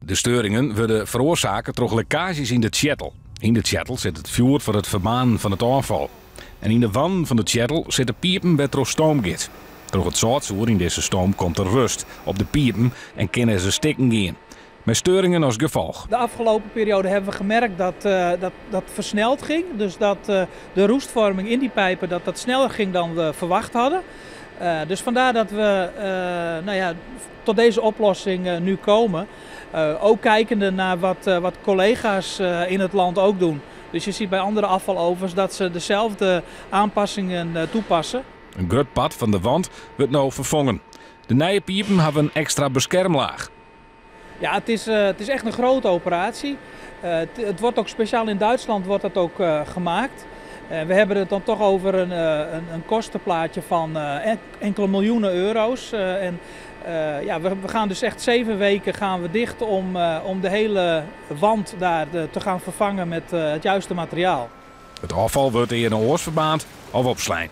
De steuringen worden veroorzaakt door lekkages in de chattel. In de chattel zit het vuur voor het verbannen van het afval. En in de wanden van de chattel zitten piepen met er stoom gaat. Door het zoutzuur in deze stoom komt er rust op de piepen en kunnen ze stikken gaan. Met steuringen als gevolg. De afgelopen periode hebben we gemerkt dat versneld ging. Dus dat de roestvorming in die pijpen dat sneller ging dan we verwacht hadden. Dus vandaar dat we tot deze oplossing nu komen. Ook kijkende naar wat collega's in het land ook doen. Dus je ziet bij andere afvalovens dat ze dezelfde aanpassingen toepassen. Een groot pad van de wand wordt nou vervangen. De nieuwe piepen hebben een extra beschermlaag. Ja, het is echt een grote operatie. Het wordt ook speciaal in Duitsland wordt dat ook gemaakt. We hebben het dan toch over een kostenplaatje van enkele miljoenen euro's. We gaan dus echt 7 weken gaan we dicht om de hele wand daar te gaan vervangen met het juiste materiaal. Het afval wordt in een oors verbaand of opslaan.